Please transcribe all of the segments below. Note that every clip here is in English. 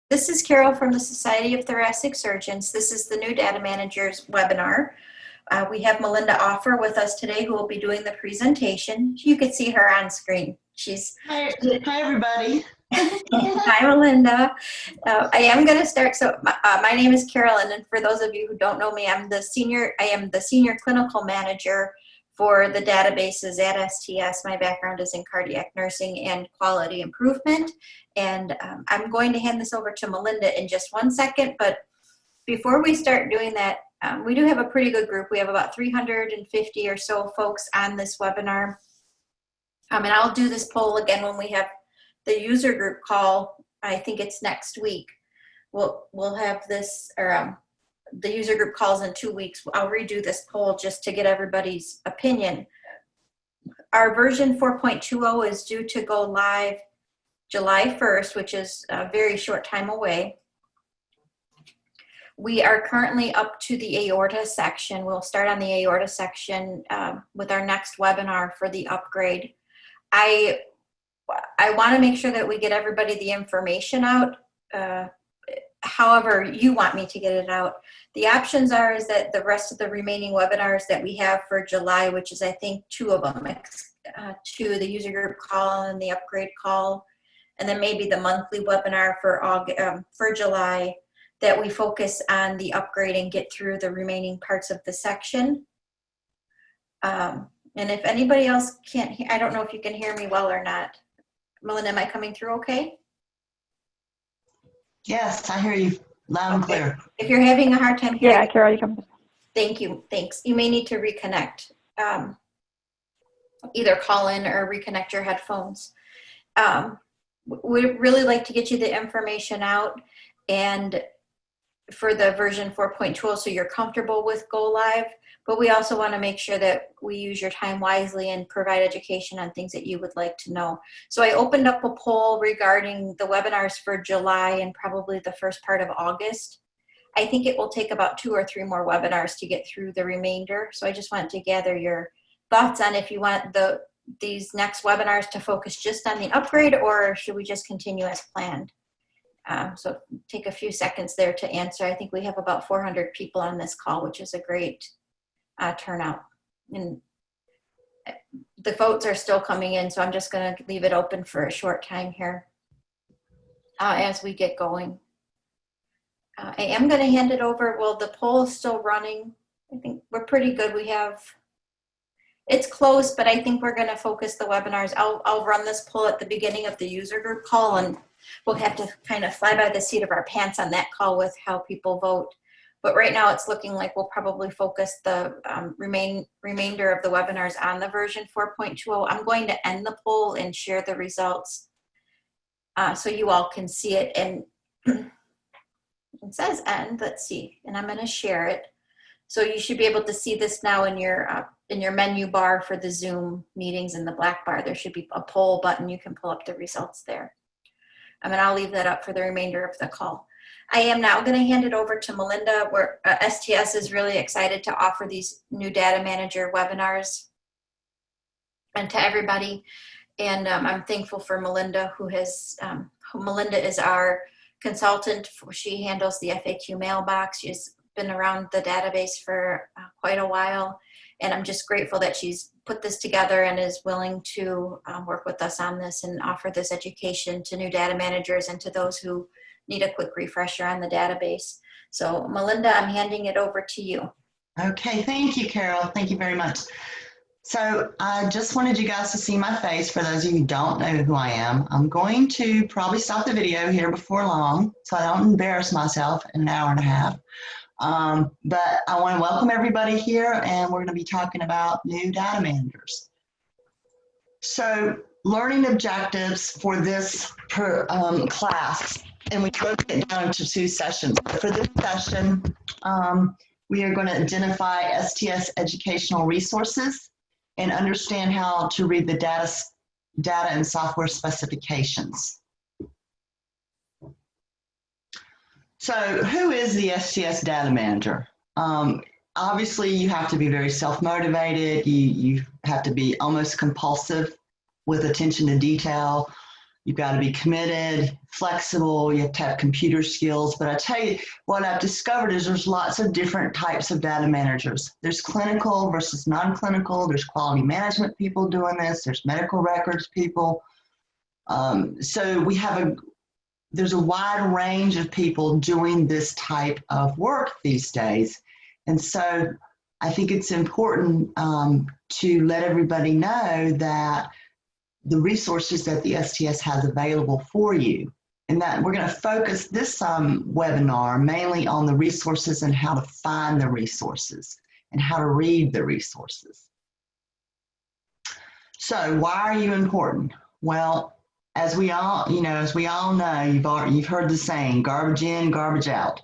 This is Carol from the Society of Thoracic Surgeons. This is the new Data Managers webinar. We have Melinda Offer with us today who will be doing the presentation. You can see her on screen. Hi everybody. Hi, Melinda. I am going to start. So my name is Carolyn, and for those of you who don't know me, I am the senior clinical manager for the databases at STS. My background is in cardiac nursing and quality improvement. And I'm going to hand this over to Melinda in just 1 second. But before we start doing that, we do have a pretty good group. We have about 350 or so folks on this webinar. And I'll do this poll again when we have the user group call. I think it's next week. We'll have this, or the user group calls in 2 weeks. I'll redo this poll just to get everybody's opinion. Our version 4.20 is due to go live July 1st, which is a very short time away. We are currently up to the aorta section. We'll start on the aorta section with our next webinar for the upgrade. I want to make sure that we get everybody the information out however you want me to get it out. The options is that the rest of the remaining webinars that we have for July, which is I think 2 of them, the user group call and the upgrade call, and then maybe the monthly webinar for July, that we focus on the upgrade and get through the remaining parts of the section. And if anybody else can't hear, I don't know if you can hear me well or not. Melinda, am I coming through okay? Yes, I hear you loud and clear. If you're having a hard time hearing, yeah, Carol, you come. Thank you. Thanks. You may need to reconnect. Either call in or reconnect your headphones. We'd really like to get you the information out, and for the version 4.12, so you're comfortable with go live, but we also want to make sure that we use your time wisely and provide education on things that you would like to know. So I opened up a poll regarding the webinars for July and probably the first part of August. I think it will take about 2 or 3 more webinars to get through the remainder. So I just want to gather your thoughts on if you want these next webinars to focus just on the upgrade, or should we just continue as planned? So take a few seconds there to answer. I think we have about 400 people on this call, which is a great turnout. And the votes are still coming in, so I'm just going to leave it open for a short time here as we get going. I am going to hand it over. Well, the poll is still running. I think we're pretty good. It's close, but I think we're going to focus the webinars. I'll run this poll at the beginning of the user group call, and we'll have to kind of fly by the seat of our pants on that call with how people vote. But right now it's looking like we'll probably focus the remainder of the webinars on the version 4.20. I'm going to end the poll and share the results so you all can see it. And it says end, let's see, and I'm going to share it. So you should be able to see this now in your menu bar for the Zoom meetings. In the black bar, there should be a poll button. You can pull up the results there. And I'll leave that up for the remainder of the call. I am now going to hand it over to Melinda, where STS is really excited to offer these new data manager webinars and to everybody. And I'm thankful for Melinda, Melinda is our consultant. She handles the FAQ mailbox. She's been around the database for quite a while. And I'm just grateful that she's put this together and is willing to work with us on this and offer this education to new data managers and to those who need a quick refresher on the database. So Melinda, I'm handing it over to you. Okay, thank you, Carol. Thank you very much. So I just wanted you guys to see my face. For those of you who don't know who I am, I'm going to probably stop the video here before long so I don't embarrass myself in an hour and a half. But I want to welcome everybody here, and we're going to be talking about new data managers. So learning objectives for this class, and we broke it down into 2 sessions. For this session, we are going to identify STS educational resources and understand how to read the data and software specifications. So who is the STS data manager? Obviously, you have to be very self-motivated. You have to be almost compulsive with attention to detail. You've got to be committed, flexible, you have to have computer skills. But I tell you, what I've discovered is there's lots of different types of data managers. There's clinical versus non-clinical. There's quality management people doing this. There's medical records people. So there's a wide range of people doing this type of work these days. And so I think it's important to let everybody know that the resources that the STS has available for you, and that we're going to focus this webinar mainly on the resources and how to find the resources and how to read the resources. So why are you important? Well, as we all know, you've heard the saying, garbage in, garbage out.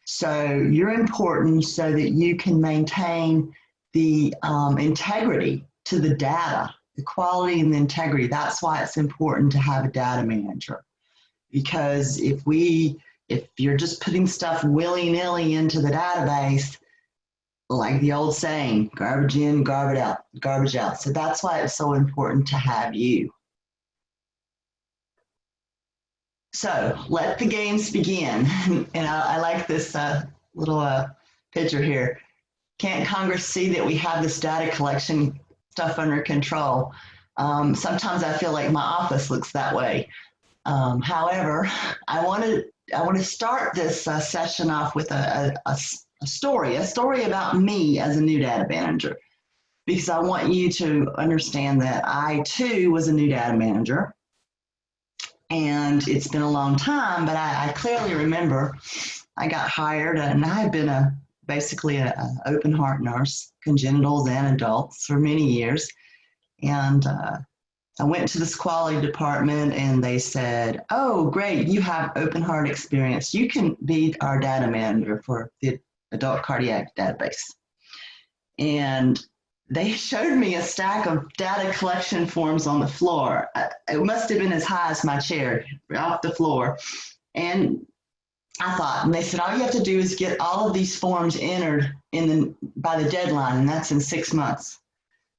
So you're important so that you can maintain the integrity to the data, the quality and the integrity. That's why it's important to have a data manager. Because if you're just putting stuff willy-nilly into the database, like the old saying, garbage in, garbage out, garbage out. So that's why it's so important to have you. So let the games begin. And I like this little picture here. Can't Congress see that we have this data collection stuff under control? Sometimes I feel like my office looks that way. However, I want to start this session off with a story about me as a new data manager, because I want you to understand that I too was a new data manager. And it's been a long time, but I clearly remember I got hired, and I had been basically an open heart nurse, congenitals and adults, for many years. And I went to this quality department, and they said, "Oh, great, you have open heart experience. You can be our data manager for the adult cardiac database." And they showed me a stack of data collection forms on the floor. It must have been as high as my chair, off the floor. And I thought, and they said, all you have to do is get all of these forms entered by the deadline, and that's in 6 months.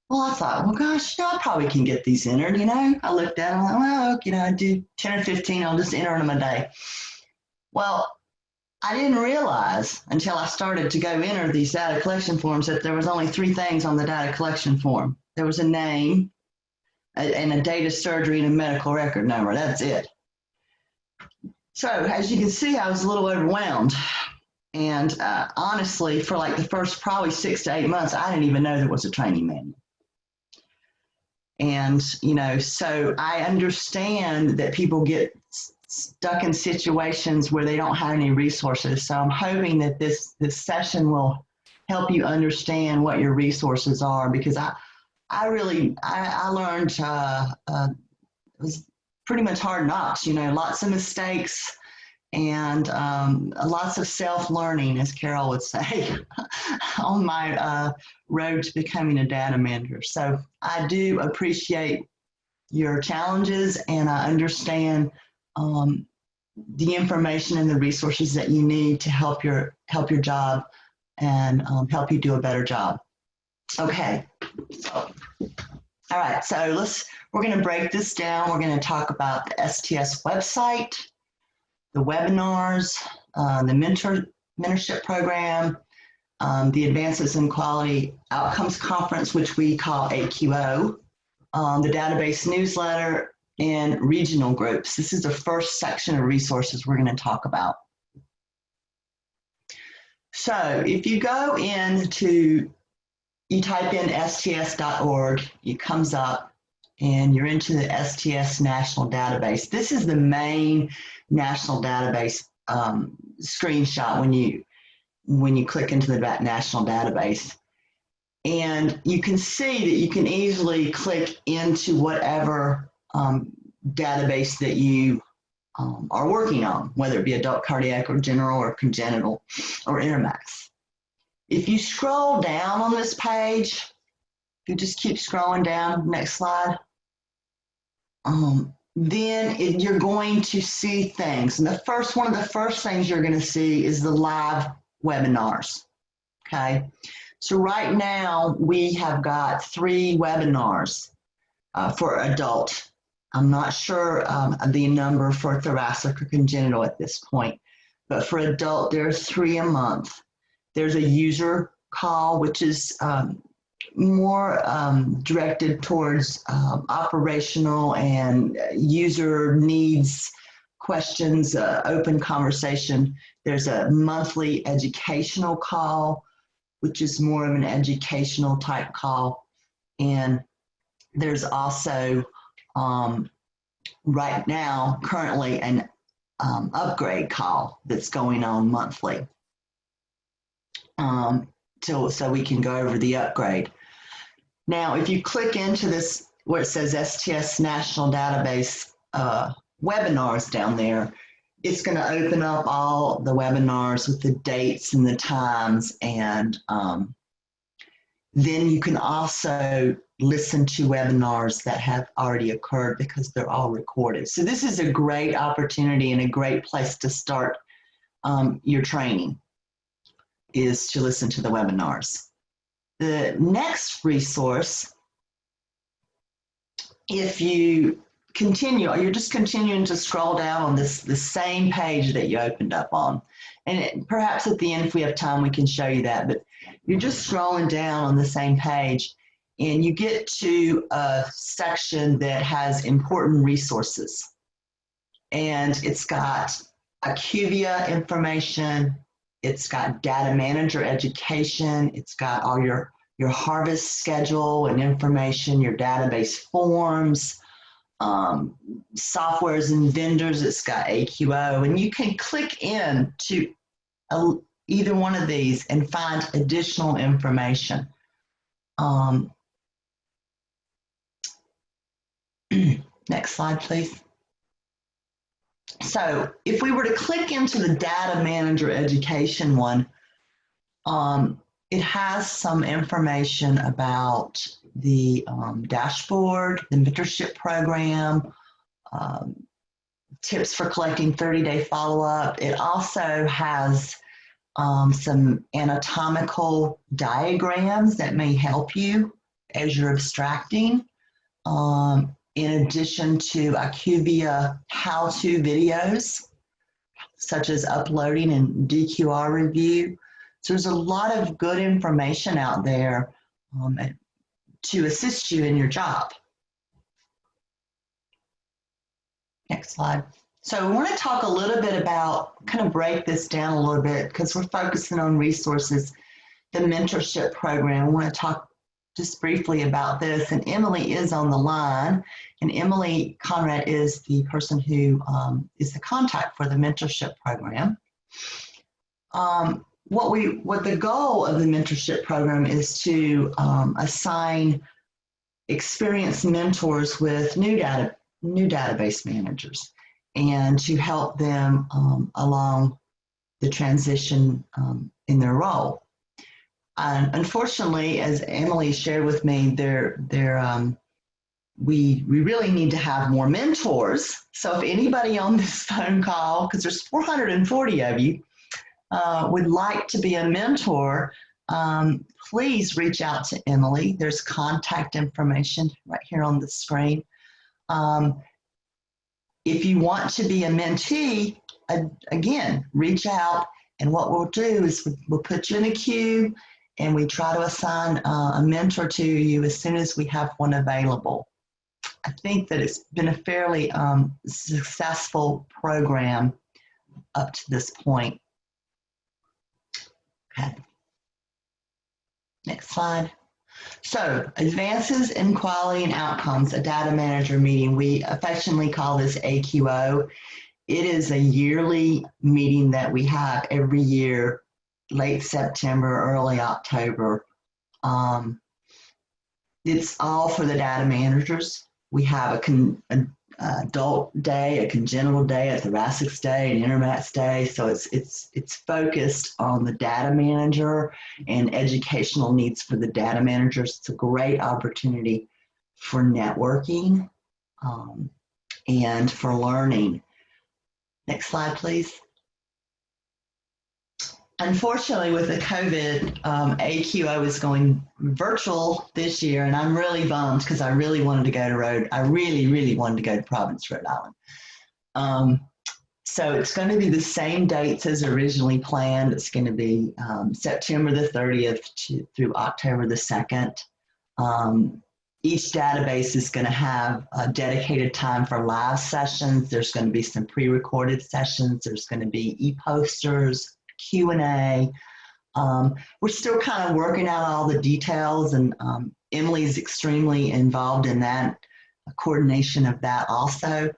Well, I thought, well, gosh, I probably can get these entered, I looked at them, well, I do 10 or 15, I'll just enter them a day. Well, I didn't realize until I started to go enter these data collection forms that there was only 3 things on the data collection form. There was a name, and a date of surgery, and a medical record number. That's it. So as you can see, I was a little overwhelmed. And honestly, for like the first probably 6 to 8 months, I didn't even know there was a training manual. And, so I understand that people get stuck in situations where they don't have any resources. So I'm hoping that this session will help you understand what your resources are, because I learned it was pretty much hard knocks, lots of mistakes and lots of self-learning, as Carol would say, on my road to becoming a data manager. So I do appreciate your challenges, and I understand the information and the resources that you need to help your job and help you do a better job. Okay. All right. So we're going to break this down. We're going to talk about the STS website, the webinars, the mentorship program, the Advances in Quality Outcomes Conference, which we call AQO, the database newsletter, and regional groups. This is the first section of resources we're going to talk about. So if you go you type in sts.org, it comes up, and you're into the STS National Database. This is the main national database screenshot when you click into the national database. And you can see that you can easily click into whatever database that you are working on, whether it be adult cardiac or general or congenital or Intermax. If you scroll down on this page, if you just keep scrolling down, next slide, then you're going to see things. And one of the first things you're going to see is the live webinars, okay? So right now we have got 3 webinars for adult I'm not sure of the number for thoracic or congenital at this point, but for adult, there are 3 a month. There's a user call, which is more directed towards operational and user needs questions, open conversation. There's a monthly educational call, which is more of an educational type call. And there's also right now currently an upgrade call that's going on monthly, so we can go over the upgrade. Now, if you click into this where it says STS National Database webinars down there, it's going to open up all the webinars with the dates and the times, and then you can also listen to webinars that have already occurred because they're all recorded. So this is a great opportunity and a great place to start your training, is to listen to the webinars. The next resource, if you continue, you're just continuing to scroll down on the same page that you opened up on. And perhaps at the end, if we have time, we can show you that. But you're just scrolling down on the same page, and you get to a section that has important resources. And it's got IQVIA information, it's got data manager education, it's got all your harvest schedule and information, your database forms, softwares and vendors. It's got AQO, and you can click in to either one of these and find additional information. Next slide, please. So if we were to click into the data manager education one, it has some information about the dashboard, the mentorship program, tips for collecting 30-day follow-up. It also has some anatomical diagrams that may help you as you're abstracting, in addition to IQVIA how-to videos, such as uploading and DQR review. So there's a lot of good information out there to assist you in your job. Next slide. So we want to talk a little bit about, kind of break this down a little bit because we're focusing on resources, the mentorship program. We want to talk just briefly about this, and Emily is on the line, and Emily Conrad is the person who is the contact for the mentorship program. What the goal of the mentorship program is to assign experienced mentors with new database managers, and to help them along the transition in their role. Unfortunately, as Emily shared with me, we really need to have more mentors. So if anybody on this phone call, because there's 440 of you, would like to be a mentor, please reach out to Emily. There's contact information right here on the screen. If you want to be a mentee, again, reach out, and what we'll do is we'll put you in a queue, and we try to assign a mentor to you as soon as we have one available. I think that it's been a fairly successful program up to this point. Okay. Next slide. So, advances in quality and outcomes, a data manager meeting. We affectionately call this AQO. It is a yearly meeting that we have every year, late September, early October. It's all for the data managers. We have an adult day, a congenital day, a thoracic day, an intermats day. So it's focused on the data manager and educational needs for the data managers. It's a great opportunity for networking and for learning. Next slide, please. Unfortunately, with the COVID, AQO is going virtual this year, and I'm really bummed because I really wanted to go to really wanted to go to Providence, Rhode Island. So it's going to be the same dates as originally planned. It's going to be September the 30th through October the 2nd. Each database is going to have a dedicated time for live sessions. There's going to be some pre-recorded sessions. There's going to be e-posters, Q&A. We're still kind of working out all the details, and Emily's extremely involved in that coordination of that also.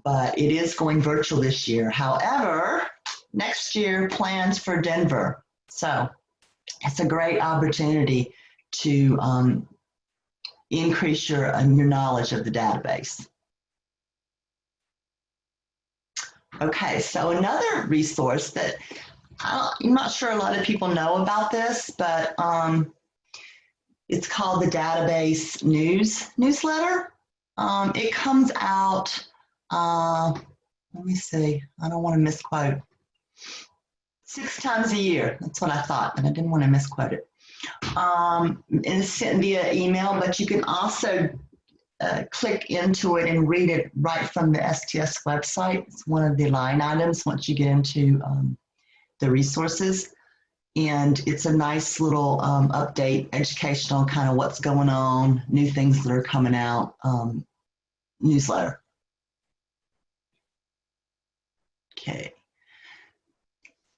But it is going virtual this year. However, next year plans for Denver. So it's a great opportunity to increase your knowledge of the database. Okay, so another resource that I'm not sure a lot of people know about this, but it's called the Database Newsletter. It comes out, let me see, I don't want to misquote, 6 times a year. That's what I thought, but I didn't want to misquote it. It's sent via email, but you can also click into it and read it right from the STS website. It's one of the line items once you get into the resources. And it's a nice little update, educational, kind of what's going on, new things that are coming out, newsletter. Okay.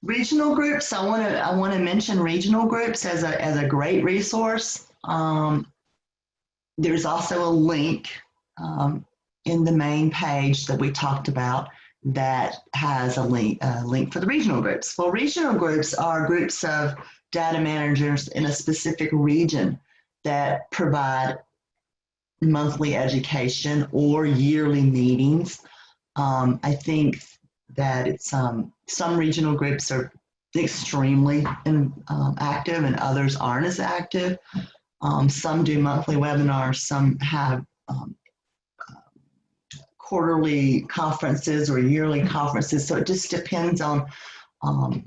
Regional groups, I want to mention regional groups as a great resource. There's also a link in the main page that we talked about that has a link for the regional groups. Well, regional groups are groups of data managers in a specific region that provide monthly education or yearly meetings. I think that it's some regional groups are extremely active and others aren't as active. Some do monthly webinars, some have quarterly conferences or yearly conferences. So it just depends on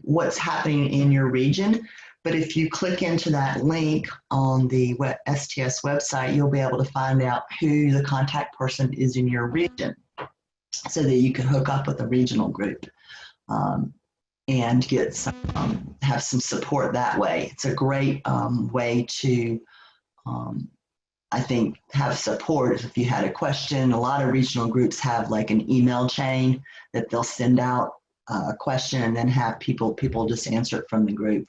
what's happening in your region. But if you click into that link on the STS website, you'll be able to find out who the contact person is in your region so that you can hook up with a regional group and get some, have some support that way. It's a great way to I think have support if you had a question. A lot of regional groups have like an email chain that they'll send out a question and then have people just answer it from the group.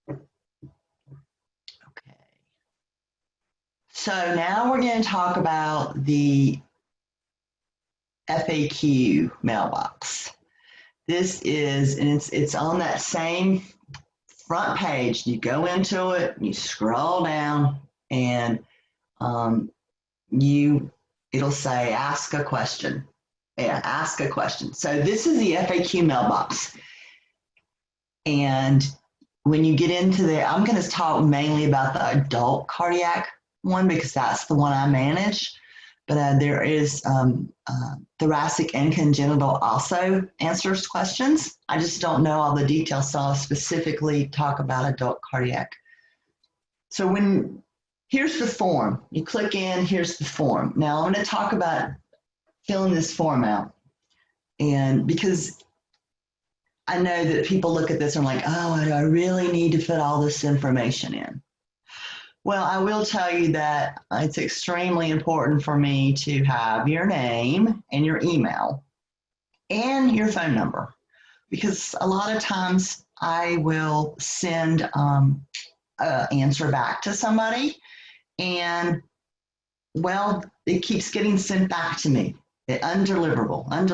Okay. So now we're going to talk about the FAQ mailbox. This is, and it's on that same front page. You go into it, you scroll down, and it'll say ask a question. Yeah, ask a question. So this is the FAQ mailbox. And when you get into there, I'm going to talk mainly about the adult cardiac one because that's the one I manage. But there is thoracic and congenital also answers questions. I just don't know all the details, so I'll specifically talk about adult cardiac. So here's the form. You click in, here's the form. Now I'm going to talk about filling this form out. And because I know that people look at this and are like, oh, do I really need to fit all this information in? Well, I will tell you that it's extremely important for me to have your name and your email and your phone number, because a lot of times I will send an answer back to somebody and, well, it keeps getting sent back to me, undeliverable. And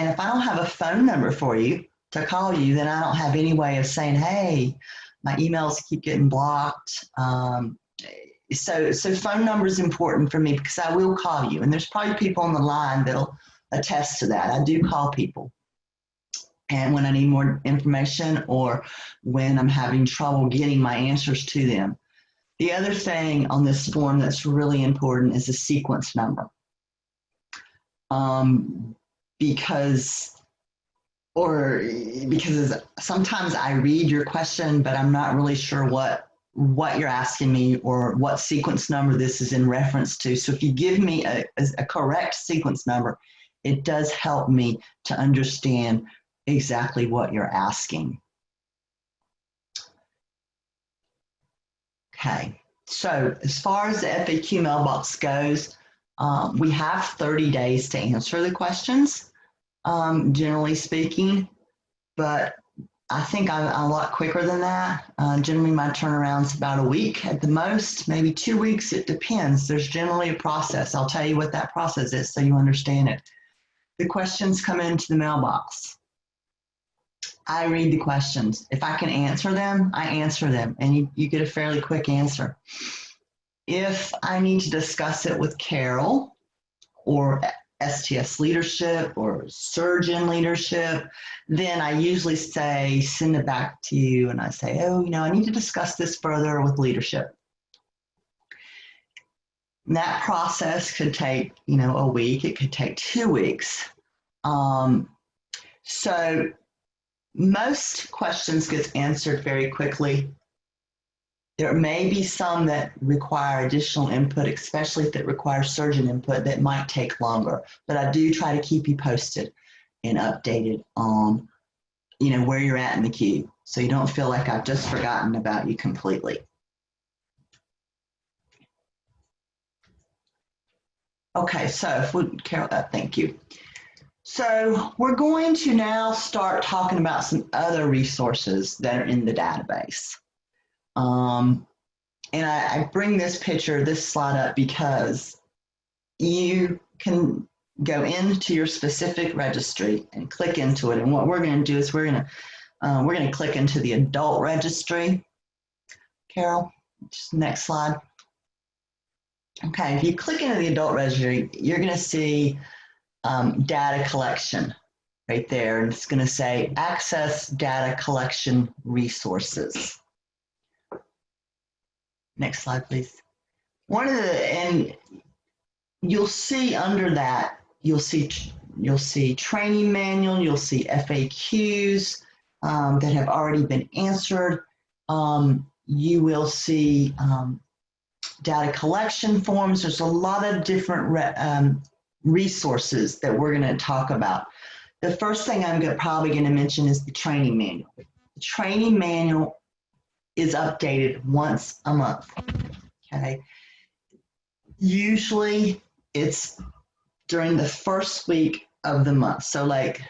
if I don't have a phone number for you to call you, then I don't have any way of saying, hey, my emails keep getting blocked. So phone number is important for me because I will call you. And there's probably people on the line that'll attest to that. I do call people. And when I need more information or when I'm having trouble getting my answers to them. The other thing on this form that's really important is the sequence number. Because or because sometimes I read your question, but I'm not really sure what you're asking me or what sequence number this is in reference to. So if you give me a correct sequence number, it does help me to understand exactly what you're asking. Okay, so as far as the FAQ mailbox goes, we have 30 days to answer the questions, generally speaking, but I think I'm a lot quicker than that. Generally, my turnaround's about a week at the most, maybe 2 weeks. It depends. There's generally a process. I'll tell you what that process is so you understand it. The questions come into the mailbox. I read the questions. If I can answer them, I answer them, and you get a fairly quick answer. If I need to discuss it with Carol or STS leadership or surgeon leadership, then I usually say, send it back to you, and I say, oh, I need to discuss this further with leadership. And that process could take, a week. It could take 2 weeks. So most questions get answered very quickly. There may be some that require additional input, especially if it requires surgeon input, that might take longer. But I do try to keep you posted and updated on, where you're at in the queue, so you don't feel like I've just forgotten about you completely. Okay, so Carol, thank you. So we're going to now start talking about some other resources that are in the database. And I bring this slide up because you can go into your specific registry and click into it. And what we're going to do is we're going to click into the adult registry. Carol, just next slide. Okay, if you click into the adult registry, you're going to see data collection right there, and it's going to say access data collection resources. Next slide, please. And you'll see under that, you'll see training manual, you'll see FAQs that have already been answered. You will see data collection forms. There's a lot of different resources that we're going to talk about. The first thing I'm probably going to mention is the training manual. The training manual is updated once a month. Okay. Usually it's during the first week of the month. So like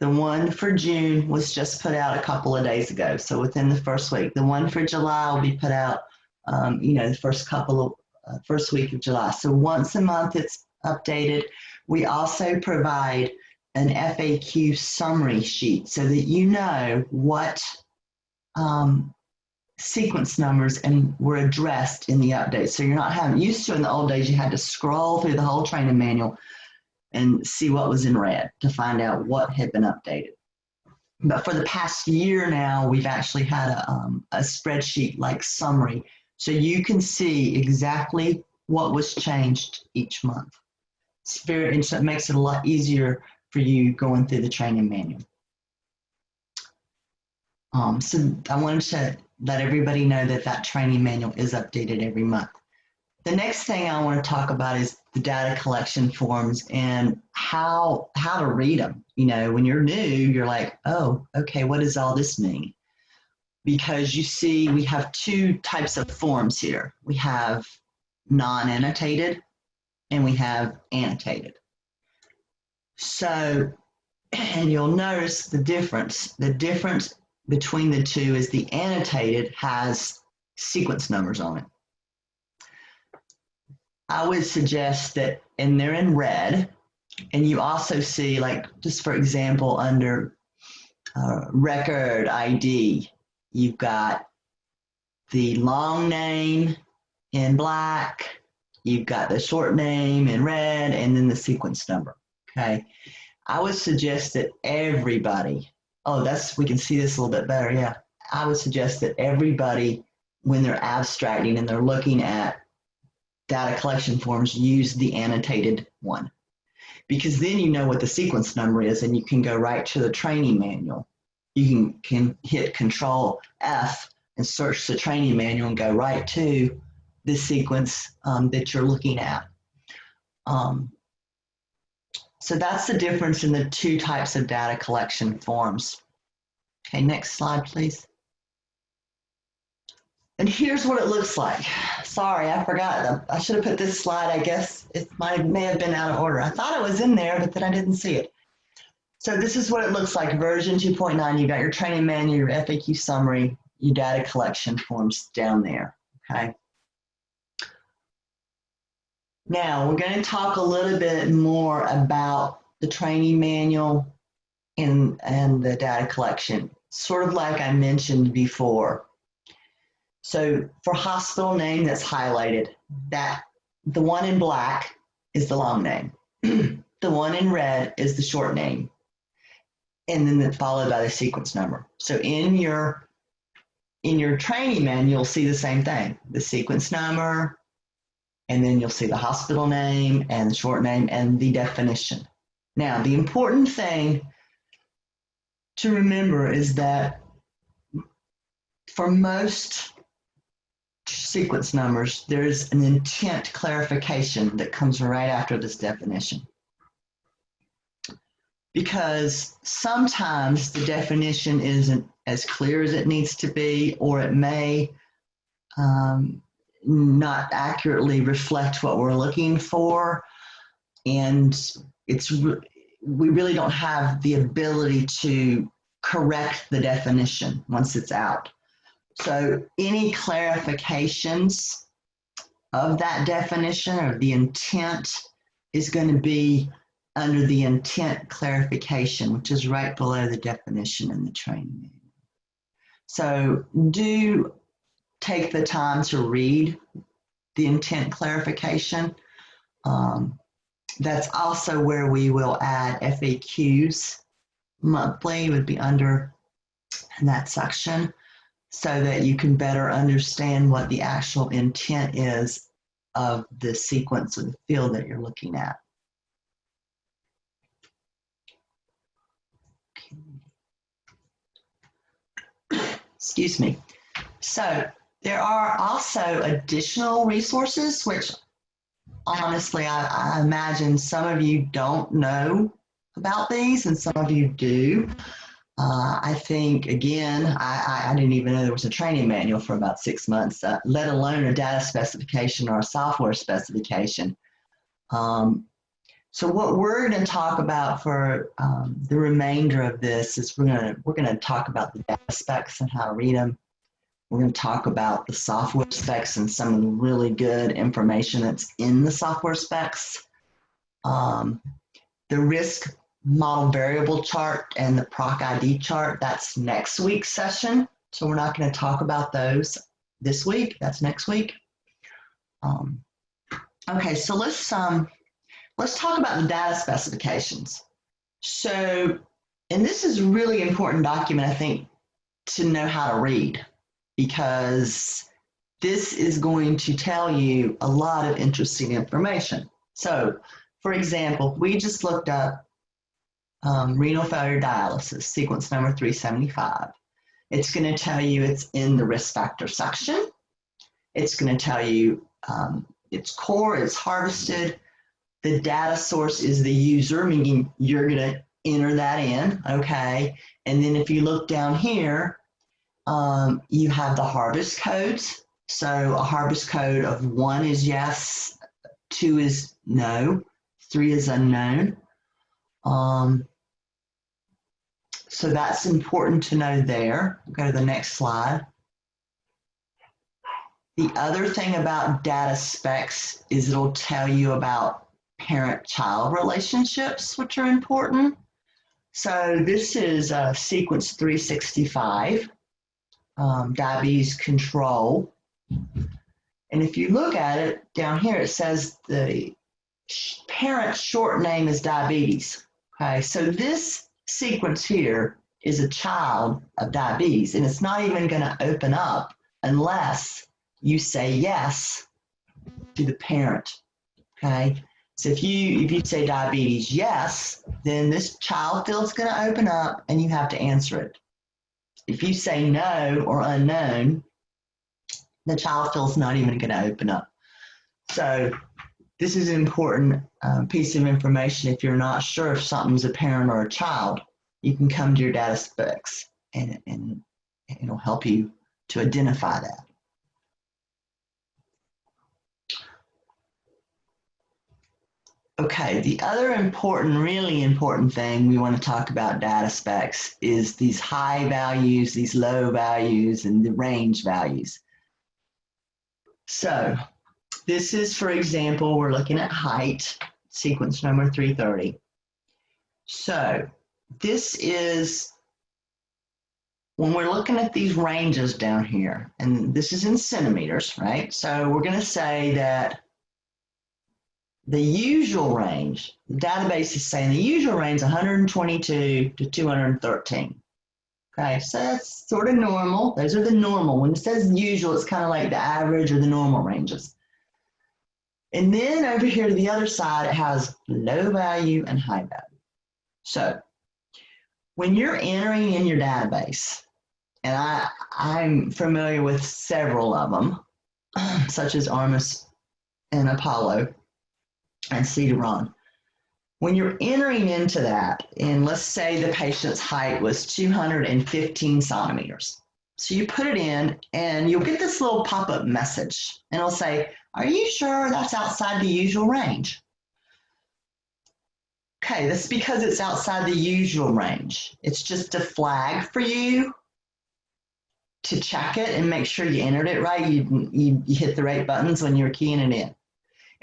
the one for June was just put out a couple of days ago. So within the first week. The one for July will be put out, the first week of July. So once a month it's updated. We also provide an FAQ summary sheet so that you know what sequence numbers were addressed in the update. So you're not used to in the old days, you had to scroll through the whole training manual and see what was in red to find out what had been updated. But for the past year now, we've actually had a spreadsheet like summary. So you can see exactly what was changed each month. And so it makes it a lot easier for you going through the training manual. So I wanted to let everybody know that training manual is updated every month. The next thing I want to talk about is the data collection forms and how to read them. When you're new, you're like, oh, okay, what does all this mean? Because you see, we have two types of forms here. We have non-annotated and we have annotated. So, and you'll notice the difference. The difference between the two is the annotated has sequence numbers on it. I would suggest that, and they're in red, and you also see, like, just for example, under record ID, you've got the long name in black, you've got the short name in red, and then the sequence number, okay? I would suggest that everybody, we can see this a little bit better, yeah. I would suggest that everybody, when they're abstracting and they're looking at data collection forms, use the annotated one. because then you know what the sequence number is and you can go right to the training manual. You can hit Control F and search the training manual and go right to the sequence that you're looking at. So that's the difference in the two types of data collection forms. Okay, next slide, please. And here's what it looks like. Sorry, I forgot. I should have put this slide, I guess. It may have been out of order. I thought it was in there, but then I didn't see it. So this is what it looks like. Version 2.9, you got your training manual, your FAQ summary, your data collection forms down there, okay? Now, we're going to talk a little bit more about the training manual and the data collection, sort of like I mentioned before. So for hospital name that's highlighted, that the one in black is the long name. The one in red is the short name. And then followed by the sequence number. So in your training manual, you'll see the same thing, the sequence number, and then you'll see the hospital name and the short name and the definition. Now, the important thing to remember is that for most sequence numbers, there's an intent clarification that comes right after this definition. Because sometimes the definition isn't as clear as it needs to be, or it may not accurately reflect what we're looking for. And we really don't have the ability to correct the definition once it's out. So any clarifications of that definition or the intent is going to be under the intent clarification, which is right below the definition in the training manual. So do take the time to read the intent clarification. That's also where we will add FAQs monthly, would be under that section, so that you can better understand what the actual intent is of the sequence of the field that you're looking at. Excuse me. So there are also additional resources, which honestly, I imagine some of you don't know about these and some of you do. I think, again, I didn't even know there was a training manual for about 6 months, let alone a data specification or a software specification. So what we're going to talk about for the remainder of this is we're going to talk about the data specs and how to read them. We're going to talk about the software specs and some of the really good information that's in the software specs. The risk model variable chart and the PROC ID chart, that's next week's session. So we're not going to talk about those this week. That's next week. Okay, so let's talk about the data specifications. So, and this is a really important document, I think, to know how to read, because this is going to tell you a lot of interesting information. So, for example, we just looked up renal failure dialysis, sequence number 375. It's going to tell you it's in the risk factor section. It's going to tell you it's core, it's harvested. The data source is the user, meaning you're going to enter that in, okay? And then if you look down here, you have the harvest codes. So a harvest code of 1 is yes, 2 is no, 3 is unknown. So that's important to know there. Go to the next slide. The other thing about data specs is it'll tell you about parent-child relationships, which are important. So this is sequence 365, diabetes control. And if you look at it down here, it says the parent short name is diabetes. Okay, so this sequence here is a child of diabetes, and it's not even going to open up unless you say yes to the parent. Okay, So if you say diabetes, yes, then this child field's going to open up and you have to answer it. If you say no or unknown, the child field's not even going to open up. So this is an important piece of information. If you're not sure if something's a parent or a child, you can come to your data specs and it'll help you to identify that. Okay, the other important, really important thing we want to talk about data specs is these high values, these low values, and the range values. So this is, for example, we're looking at height, sequence number 330. So this is, when we're looking at these ranges down here, and this is in centimeters, right? So we're going to say that the usual range, the database is saying the usual range is 122 to 213. Okay, so that's sort of normal. Those are the normal. When it says usual, it's kind of like the average or the normal ranges. And then over here to the other side, it has low value and high value. So when you're entering in your database, and I'm familiar with several of them, such as Armis and Apollo, and CD-RON. When you're entering into that, and let's say the patient's height was 215 centimeters. So you put it in and you'll get this little pop-up message and it'll say, are you sure that's outside the usual range? Okay, that's because it's outside the usual range. It's just a flag for you to check it and make sure you entered it right. You hit the right buttons when you're keying it in.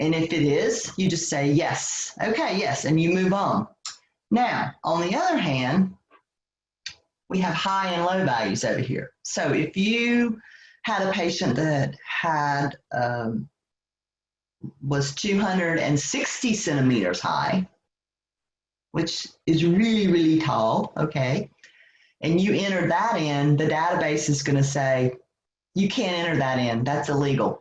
And if it is, you just say yes. Okay, yes, and you move on. Now, on the other hand, we have high and low values over here. So if you had a patient that had was 260 centimeters high, which is really, really tall, okay, and you enter that in, the database is going to say, you can't enter that in, that's illegal.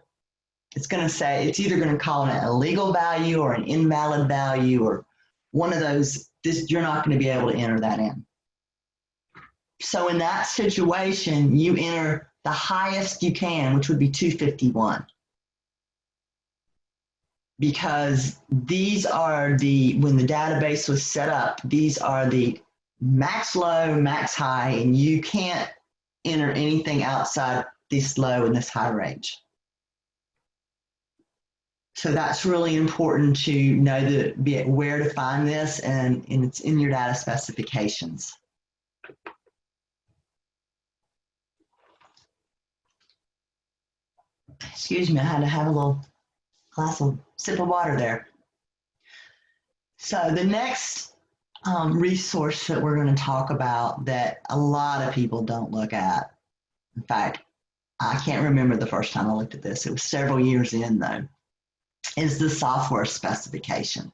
It's going to say, it's either going to call it an illegal value or an invalid value or one of those, you're not going to be able to enter that in. So in that situation, you enter the highest you can, which would be 251. Because these are when the database was set up, these are the max low, max high, and you can't enter anything outside this low and this high range. So that's really important to know where to find this, and it's in your data specifications. Excuse me, I had to have a little sip of water there. So the next resource that we're going to talk about that a lot of people don't look at, in fact, I can't remember the first time I looked at this, it was several years in though, is the software specification.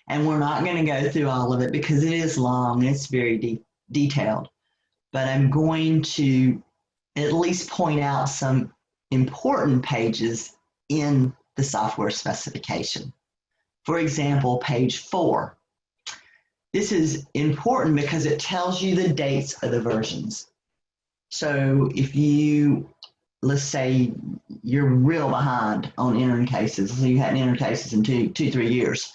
And we're not going to go through all of it because it is long, it's very detailed, but I'm going to at least point out some important pages in the software specification. For example, page 4. This is important because it tells you the dates of the versions. So if you, let's say you're real behind on entering cases, so you hadn't entered cases in 3 years,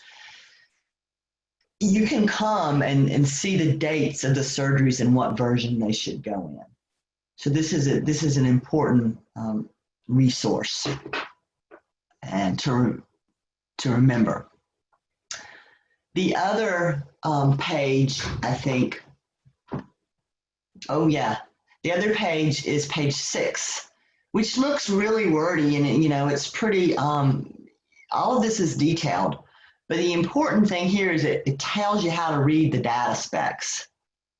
you can come and see the dates of the surgeries and what version they should go in. So this is an important resource and to remember. The other page, I think, oh yeah, the other page is page 6, which looks really wordy, and it's pretty, all of this is detailed, but the important thing here is it tells you how to read the data specs,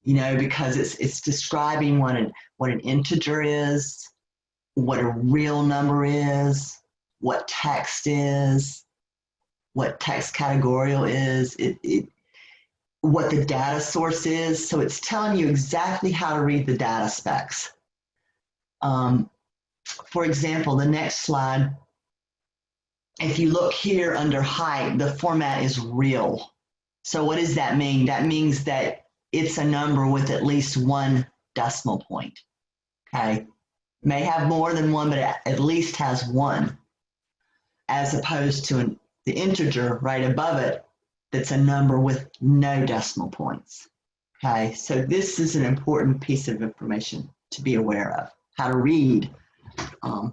because it's describing what an integer is, what a real number is, what text is, what text categorial is, what the data source is. So it's telling you exactly how to read the data specs. For example, the next slide, if you look here under height, the format is real. So what does that mean? That means that it's a number with at least one decimal point. Okay. May have more than one, but it at least has one, as opposed to the integer right above it that's a number with no decimal points. Okay, so this is an important piece of information to be aware of. How to read,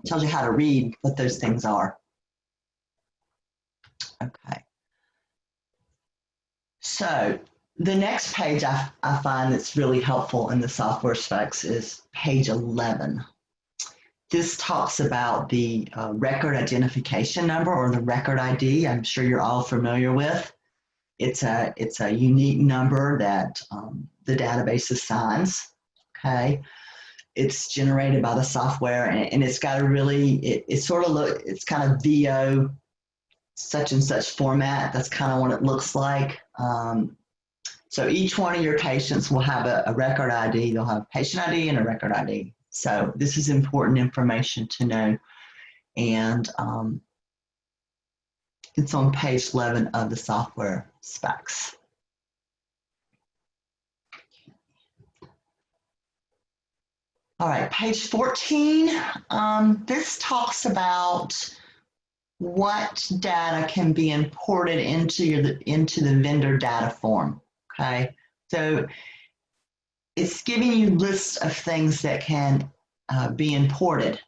tells you how to read what those things are. Okay. So the next page I find that's really helpful in the software specs is page 11. This talks about the record identification number, or the record ID. I'm sure you're all familiar with. It's a unique number that the database assigns. Okay, it's generated by the software, and it's got a really it's kind of VO such and such format. That's kind of what it looks like. So each one of your patients will have a record ID. They'll have a patient ID and a record ID. So this is important information to know, and it's on page 11 of the software specs. All right, page 14. This talks about what data can be imported into the vendor data form. Okay, so it's giving you lists of things that can be imported.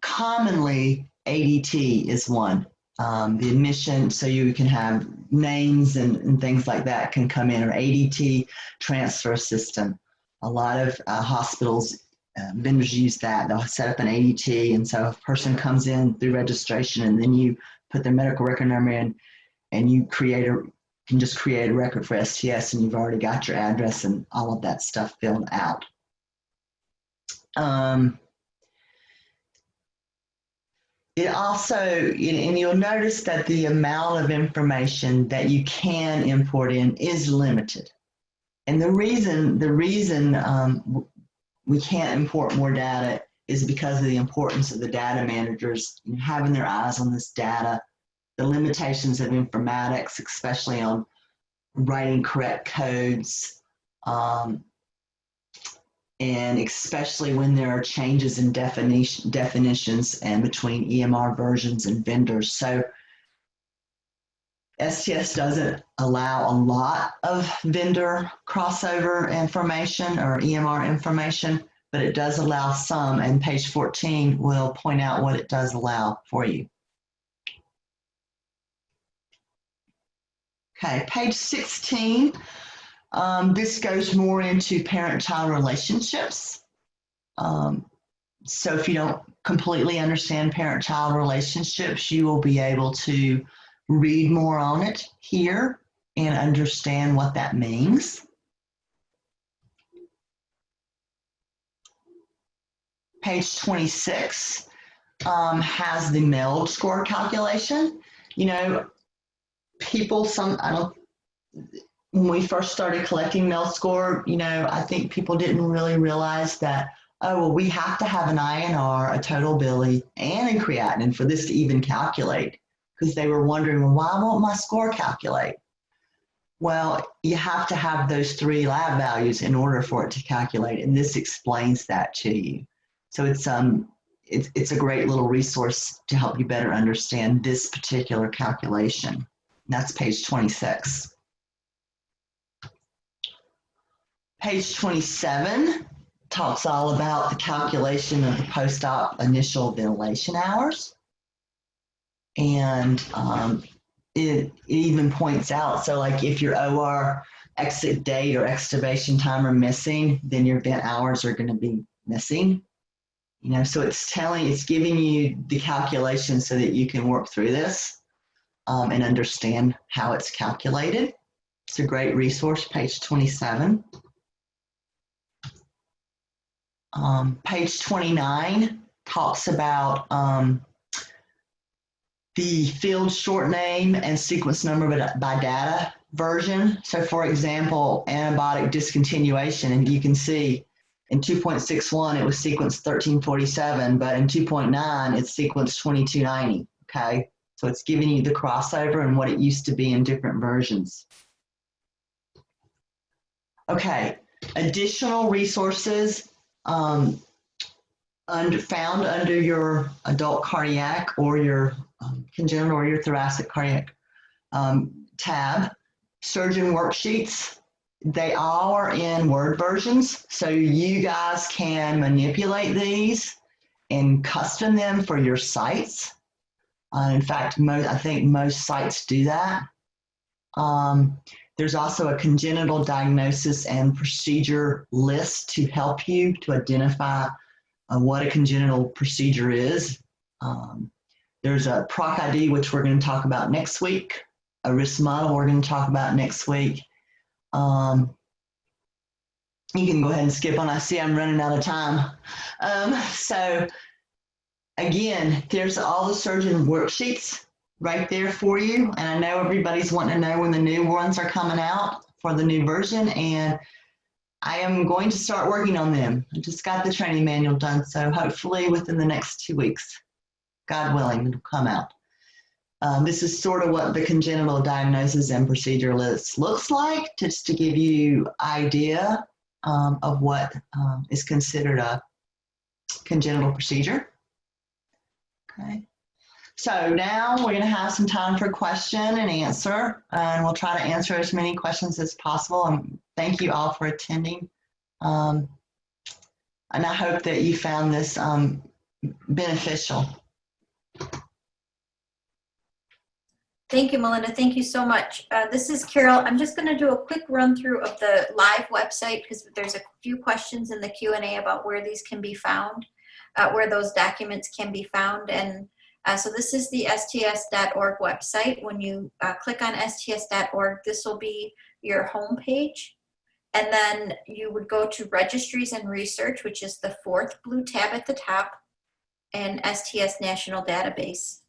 Commonly, ADT is one. The admission, so you can have names and things like that can come in, or ADT transfer system. A lot of hospitals, vendors use that. They'll set up an ADT, and so if a person comes in through registration, and then you put their medical record number in, and you can just create a record for STS, and you've already got your address and all of that stuff filled out. It also, and you'll notice that the amount of information that you can import in is limited. And the reason we can't import more data is because of the importance of the data managers having their eyes on this data, the limitations of informatics, especially on writing correct codes, and especially when there are changes in definitions and between EMR versions and vendors. So STS doesn't allow a lot of vendor crossover information or EMR information, but it does allow some, and page 14 will point out what it does allow for you. Okay, page 16. This goes more into parent-child relationships. So if you don't completely understand parent-child relationships, you will be able to read more on it here and understand what that means. Page 26 has the MELD score calculation. When we first started collecting MELD score, I think people didn't really realize that, oh, well, we have to have an INR, a total bili, and a creatinine for this to even calculate, because they were wondering, well, why won't my score calculate? Well, you have to have those 3 lab values in order for it to calculate, and this explains that to you. So it's a great little resource to help you better understand this particular calculation. That's page 26. Page 27 talks all about the calculation of the post-op initial ventilation hours. And it even points out, so like if your OR exit date or extubation time are missing, then your vent hours are going to be missing. So it's giving you the calculation so that you can work through this and understand how it's calculated. It's a great resource, page 27. Page 29 talks about the field short name and sequence number by data version. So for example, antibiotic discontinuation, and you can see in 2.61 it was sequence 1347, but in 2.9 it's sequence 2290. okay? So it's giving you the crossover and what it used to be in different versions. Okay, additional resources found under your adult cardiac or your congenital or your thoracic cardiac tab. Surgeon worksheets, they all are in Word versions, so you guys can manipulate these and custom them for your sites. In fact, I think most sites do that. There's also a congenital diagnosis and procedure list to help you to identify what a congenital procedure is. There's a PROC ID, which we're going to talk about next week. A risk model we're going to talk about next week. You can go ahead and skip on. I see I'm running out of time. So again, there's all the surgeon worksheets right there for you. And I know everybody's wanting to know when the new ones are coming out for the new version. And I am going to start working on them. I just got the training manual done. So hopefully within the next 2 weeks, God willing, it'll come out. This is sort of what the congenital diagnosis and procedure list looks like, just to give you idea of what is considered a congenital procedure. Okay. So now we're going to have some time for question and answer, and we'll try to answer as many questions as possible. And thank you all for attending. And I hope that you found this beneficial. Thank you, Melinda. Thank you so much. This is Carol. I'm just going to do a quick run through of the live website because there's a few questions in the Q&A about where these can be found, where those documents can be found. And so this is the sts.org website. When you click on sts.org, this will be your home page. And then you would go to Registries and Research, which is the fourth blue tab at the top, and STS National Database.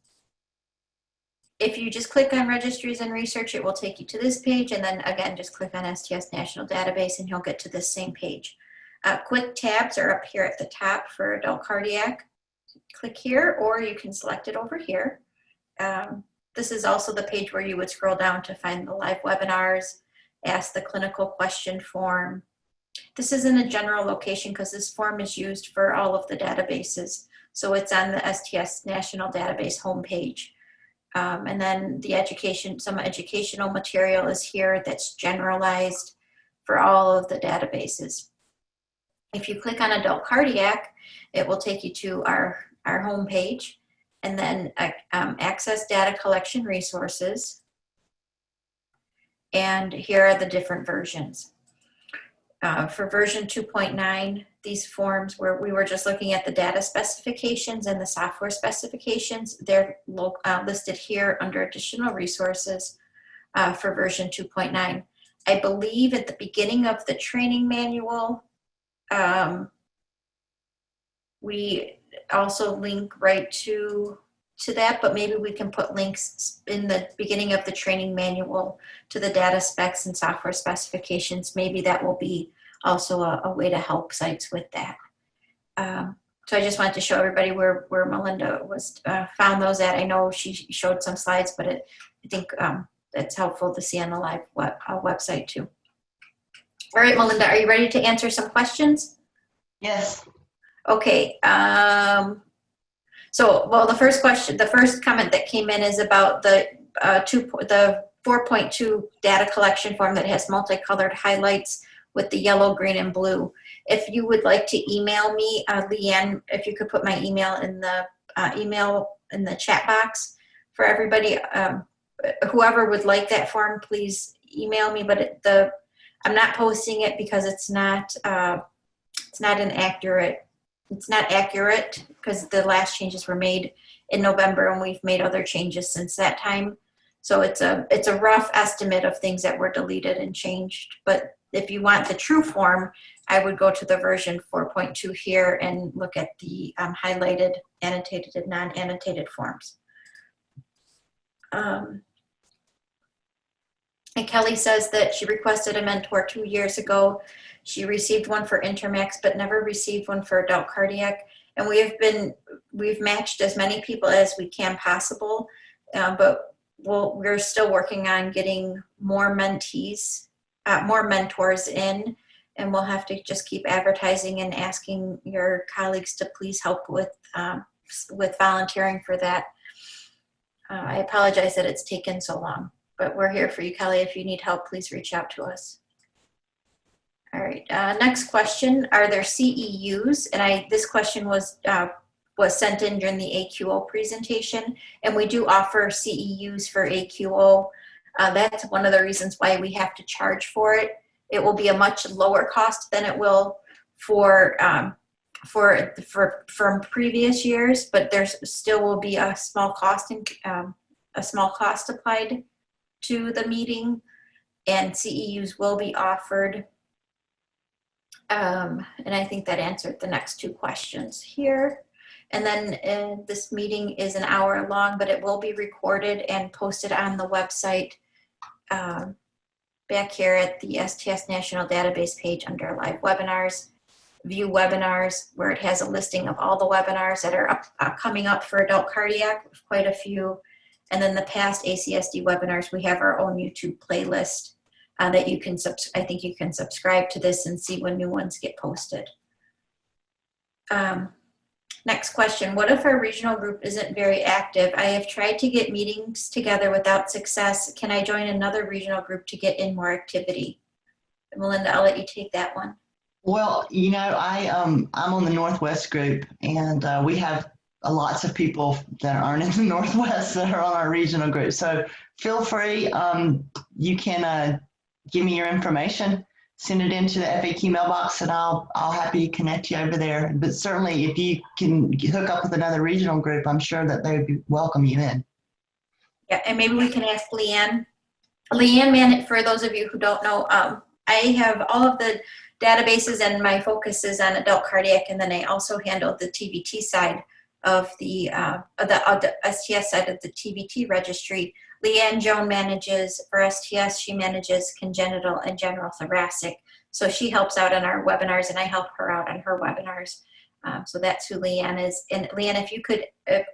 If you just click on Registries and Research, it will take you to this page, and then again, just click on STS National Database and you'll get to this same page. Quick tabs are up here at the top for adult cardiac. Click here, or you can select it over here. This is also the page where you would scroll down to find the live webinars, ask the clinical question form. This isn't a general location because this form is used for all of the databases. So it's on the STS National Database homepage. And then the some educational material is here that's generalized for all of the databases. If you click on adult cardiac, it will take you to our home page, and then access data collection resources. And here are the different versions. For version 2.9, these forms where we were just looking at the data specifications and the software specifications, they're listed here under additional resources for version 2.9. I believe at the beginning of the training manual, we also link right to that, but maybe we can put links in the beginning of the training manual to the data specs and software specifications. Maybe that will be also a way to help sites with that. So I just wanted to show everybody where Melinda was found those at. I know she showed some slides, but I think it's helpful to see on the live website too. All right, Melinda, are you ready to answer some questions? Yes. Okay. So, well, the first comment that came in is about the 4.2 data collection form that has multicolored highlights with the yellow, green, and blue. If you would like to email me, Leanne, if you could put my email in the chat box for everybody. Whoever would like that form, please email me. But I'm not posting it because it's not accurate because the last changes were made in November, and we've made other changes since that time. So it's a rough estimate of things that were deleted and changed. But if you want the true form, I would go to the version 4.2 here and look at the highlighted, annotated, and non-annotated forms. And Kelly says that she requested a mentor 2 years ago. She received one for Intermax, but never received one for adult cardiac. And we've matched as many people as we can possible, but we're still working on getting more mentees, more mentors in, and we'll have to just keep advertising and asking your colleagues to please help with volunteering for that. I apologize that it's taken so long, but we're here for you, Kelly. If you need help, please reach out to us. All right, next question. Are there CEUs? And this question was sent in during the AQO presentation, and we do offer CEUs for AQO. That's one of the reasons why we have to charge for it. It will be a much lower cost than it will from previous years, but there's still will be a small cost applied to the meeting, and CEUs will be offered. And I think that answered the next two questions here. And then this meeting is an hour long, but it will be recorded and posted on the website back here at the STS National Database page under Live Webinars. View Webinars, where it has a listing of all the webinars that are coming up for adult cardiac, quite a few. And then the past ACSD webinars, we have our own YouTube playlist that you can, I think you can subscribe to this and see when new ones get posted. Next question, what if our regional group isn't very active? I have tried to get meetings together without success. Can I join another regional group to get in more activity? Melinda, I'll let you take that one. Well, you know, I'm on the Northwest group, and we have lots of people that aren't in the Northwest that are on our regional group. So feel free, you can give me your information, send it into the FAQ mailbox, and I'll happy to connect you over there. But certainly, if you can hook up with another regional group, I'm sure that they would welcome you in. Yeah, and maybe we can ask Leanne. Leanne, for those of you who don't know, I have all of the databases, and my focus is on adult cardiac, and then I also handle the TBT side of the STS side of the TBT registry. Leanne Joan manages for STS, she manages congenital and general thoracic. So she helps out on our webinars, and I help her out on her webinars. So that's who Leanne is. And Leanne, if you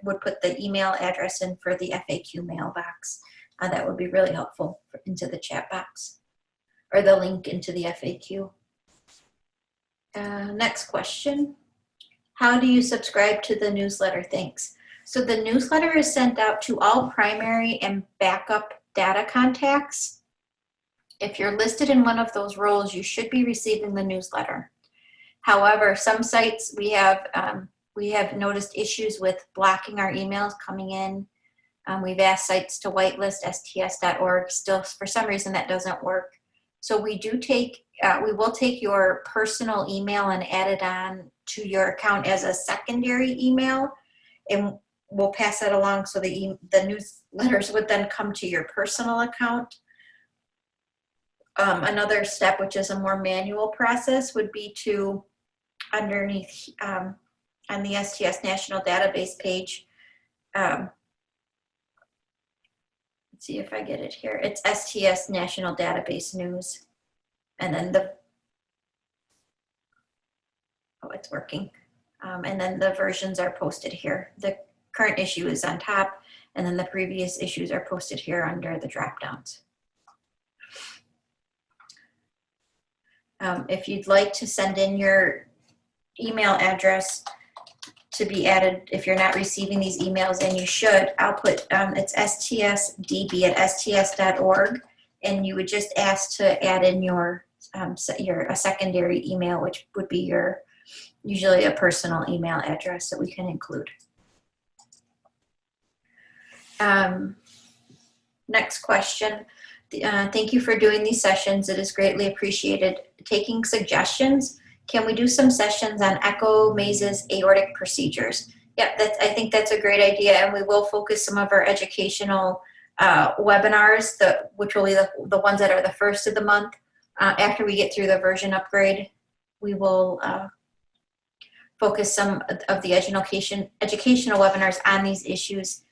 would put the email address in for the FAQ mailbox, that would be really helpful into the chat box, or the link into the FAQ. Next question. How do you subscribe to the newsletter? Thanks. So the newsletter is sent out to all primary and backup data contacts. If you're listed in one of those roles, you should be receiving the newsletter. However, some sites we have noticed issues with blocking our emails coming in. We've asked sites to whitelist sts.org. Still, for some reason, that doesn't work. So we will take your personal email and add it on to your account as a secondary email, and we'll pass that along so the newsletters would then come to your personal account. Another step, which is a more manual process, would be to underneath on the STS National Database page. Let's see if I get it here. It's STS National Database News, and then it's working. And then the versions are posted here. The current issue is on top, and then the previous issues are posted here under the drop downs. If you'd like to send in your email address to be added, if you're not receiving these emails, and you should, I'll put, it's stsdb@sts.org, and you would just ask to add in your a secondary email, which would be usually a personal email address that we can include. Next question. Thank you for doing these sessions. It is greatly appreciated. Taking suggestions. Can we do some sessions on echo, mazes, aortic procedures? Yeah, I think that's a great idea, and we will focus some of our educational webinars, which will be the ones that are the first of the month. After we get through the version upgrade, we will focus some of the educational webinars on these issues.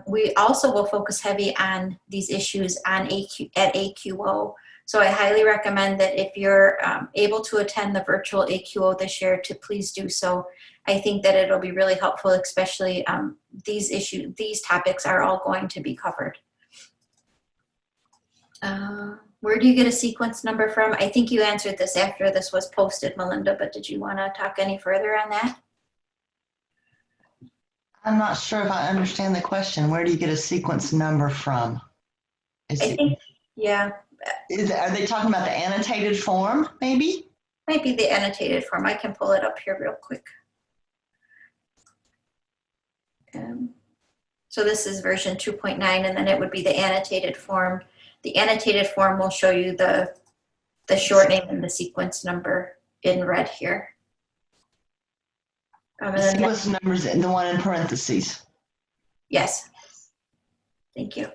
We also will focus heavy on these issues at AQO. So I highly recommend that if you're able to attend the virtual AQO this year, to please do so. I think that it'll be really helpful, especially these topics are all going to be covered. Where do you get a sequence number from? I think you answered this after this was posted, Melinda, but did you want to talk any further on that? I'm not sure if I understand the question. Where do you get a sequence number from? Yeah. Are they talking about the annotated form, maybe? Might be the annotated form. I can pull it up here real quick. So this is version 2.9, and then it would be the annotated form. The annotated form will show you the short name and the sequence number in red here. The sequence number is the one in parentheses. Yes. Thank you.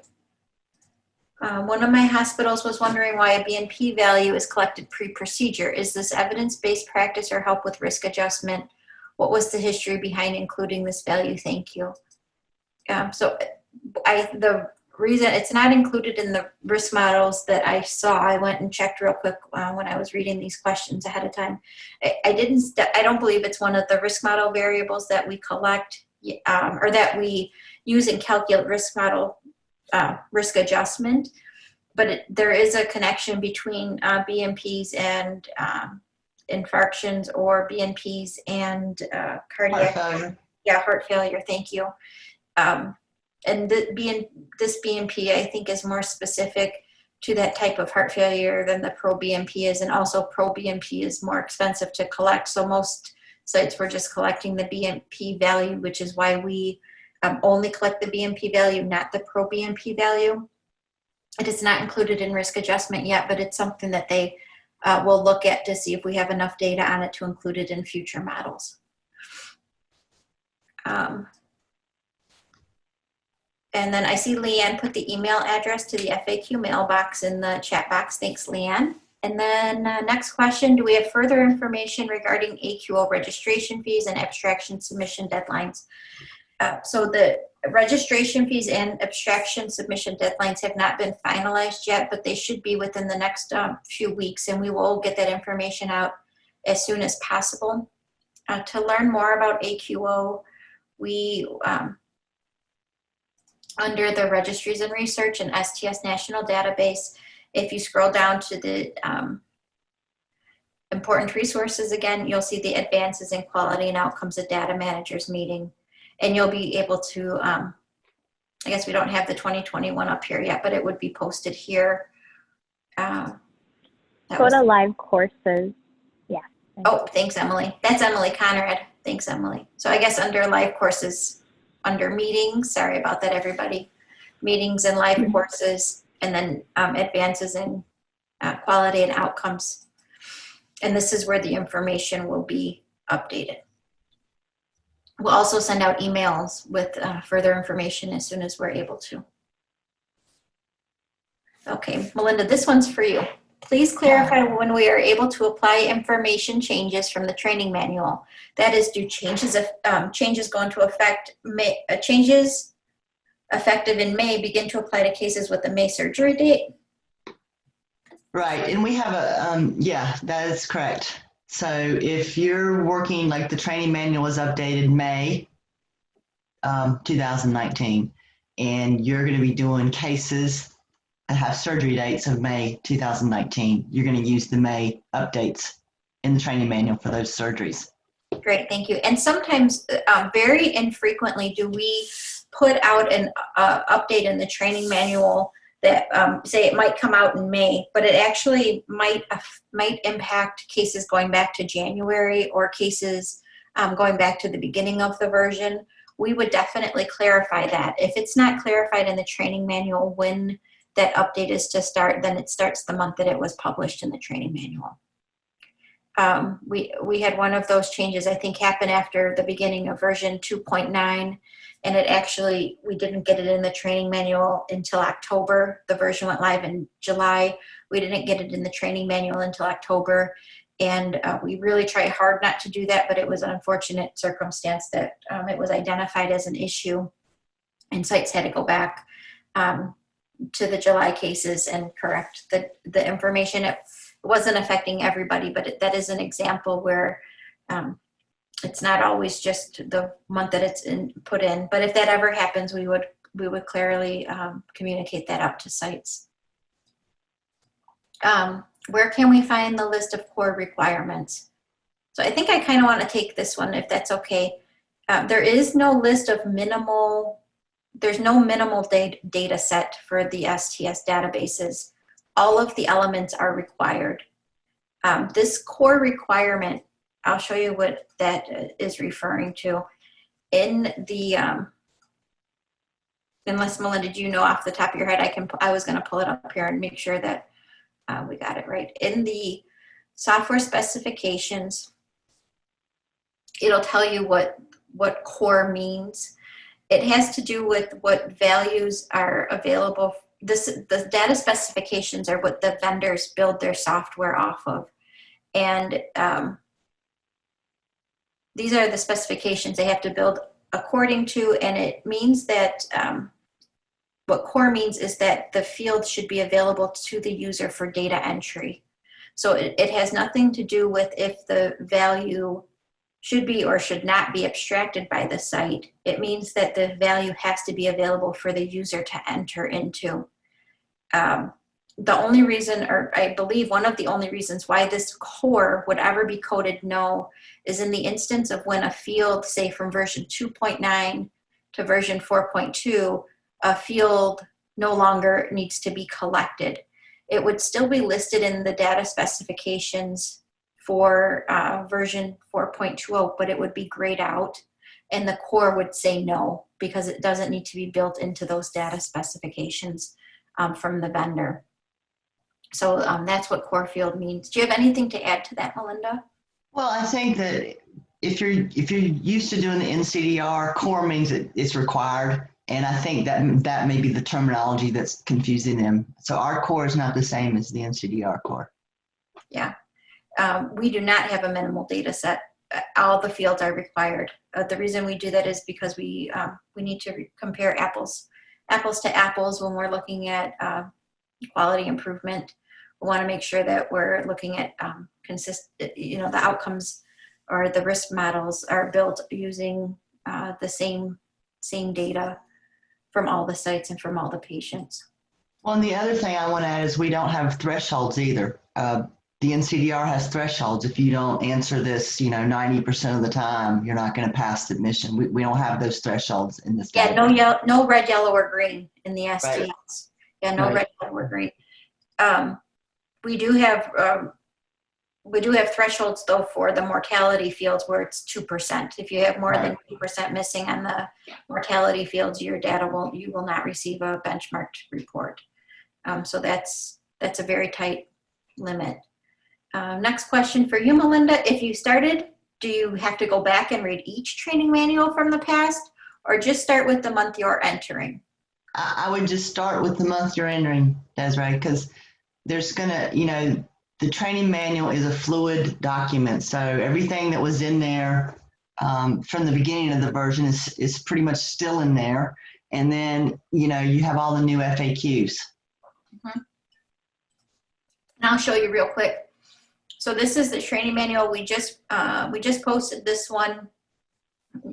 One of my hospitals was wondering why a BNP value is collected pre-procedure. Is this evidence-based practice or help with risk adjustment? What was the history behind including this value? Thank you. The reason it's not included in the risk models that I saw, I went and checked real quick when I was reading these questions ahead of time. I don't believe it's one of the risk model variables that we collect or that we use and calculate risk model risk adjustment, but there is a connection between BNPs and infarctions, or BNPs and cardiac. Heart failure. Yeah, heart failure. Thank you. And this BNP, I think, is more specific to that type of heart failure than the pro-BNP is, and also pro-BNP is more expensive to collect. So most sites were just collecting the BNP value, which is why we only collect the BNP value, not the pro-BNP value. It is not included in risk adjustment yet, but it's something that they will look at to see if we have enough data on it to include it in future models. And then I see Leanne put the email address to the FAQ mailbox in the chat box. Thanks, Leanne. And then next question, do we have further information regarding AQO registration fees and abstraction submission deadlines? So the registration fees and abstraction submission deadlines have not been finalized yet, but they should be within the next few weeks, and we will get that information out as soon as possible. To learn more about AQO, we under the Registries and Research and STS National Database, if you scroll down to the important resources again, you'll see the Advances in Quality and Outcomes of Data Managers meeting. And you'll be able to, I guess we don't have the 2021 up here yet, but it would be posted here. Go to live courses. Yeah. Oh, thanks, Emily. That's Emily Conrad. Thanks, Emily. So I guess under live courses, under meetings, sorry about that, everybody. Meetings and live courses, and then advances in quality and outcomes. And this is where the information will be updated. We'll also send out emails with further information as soon as we're able to. Okay, Melinda, this one's for you. Please clarify when we are able to apply information changes from the training manual. That is, do changes go into effect, changes effective in May begin to apply to cases with the May surgery date? Right, and we have a, yeah, that is correct. So if you're working, like the training manual was updated May 2019, and you're going to be doing cases that have surgery dates of May 2019, you're going to use the May updates in the training manual for those surgeries. Great, thank you. And sometimes, very infrequently, do we put out an update in the training manual that say it might come out in May, but it actually might impact cases going back to January or cases going back to the beginning of the version. We would definitely clarify that. If it's not clarified in the training manual when that update is to start, then it starts the month that it was published in the training manual. We had one of those changes, I think, happen after the beginning of version 2.9. And it actually, we didn't get it in the training manual until October. The version went live in July. We didn't get it in the training manual until October. And we really try hard not to do that, but it was an unfortunate circumstance that it was identified as an issue and sites had to go back. to the July cases and correct the information. It wasn't affecting everybody, but that is an example where it's not always just the month that it's put in. But if that ever happens, we would clearly communicate that out to sites. Where can we find the list of core requirements? So I think I kind of want to take this one, if that's okay. There is no list of there's no minimal data set for the STS databases. All of the elements are required. This core requirement, I'll show you what that is referring to. In the, unless Melinda, do you know off the top of your head, I was gonna pull it up here and make sure that we got it right. In the software specifications, it'll tell you what core means. It has to do with what values are available. The data specifications are what the vendors build their software off of. And these are the specifications they have to build according to, and it means that what core means is that the field should be available to the user for data entry. So it has nothing to do with if the value should be or should not be abstracted by the site. It means that the value has to be available for the user to enter into. The only reason, or I believe one of the only reasons why this core would ever be coded no is in the instance of when a field, say from version 2.9 to version 4.2, a field no longer needs to be collected. It would still be listed in the data specifications for version 4.20, but it would be grayed out, and the core would say no because it doesn't need to be built into those data specifications from the vendor. So that's what core field means. Do you have anything to add to that, Melinda? Well, I think that if you're used to doing the NCDR, core means it's required. And I think that may be the terminology that's confusing them. So our core is not the same as the NCDR core. Yeah. We do not have a minimal data set. All the fields are required. The reason we do that is because we need to compare apples to apples when we're looking at quality improvement. We want to make sure that we're looking at the outcomes or the risk models are built using the same data from all the sites and from all the patients. Well, and the other thing I want to add is we don't have thresholds either. The NCDR has thresholds. If you don't answer this, 90% of the time, you're not going to pass submission. We don't have those thresholds in this. Yeah, no red, yellow, or green in the STS. Right. Yeah, no red, yellow, or green. We do have thresholds though for the mortality fields where it's 2%. If you have more than 2% missing on the mortality fields, your data you will not receive a benchmarked report. So that's a very tight limit. Next question for you, Melinda. If you started, do you have to go back and read each training manual from the past, or just start with the month you're entering? I would just start with the month you're entering, Desiree, because there's the training manual is a fluid document. So everything that was in there from the beginning of the version is pretty much still in there. And then, you have all the new FAQs. Mm-hmm. And I'll show you real quick. So this is the training manual. We just posted this one.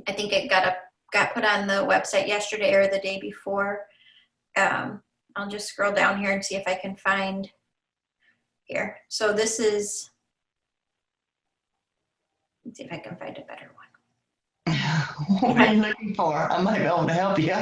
I think it got put on the website yesterday or the day before. I'll just scroll down here and see if I can find here. So this is, let's see if I can find a better one. What are you looking for? I might be able to help you.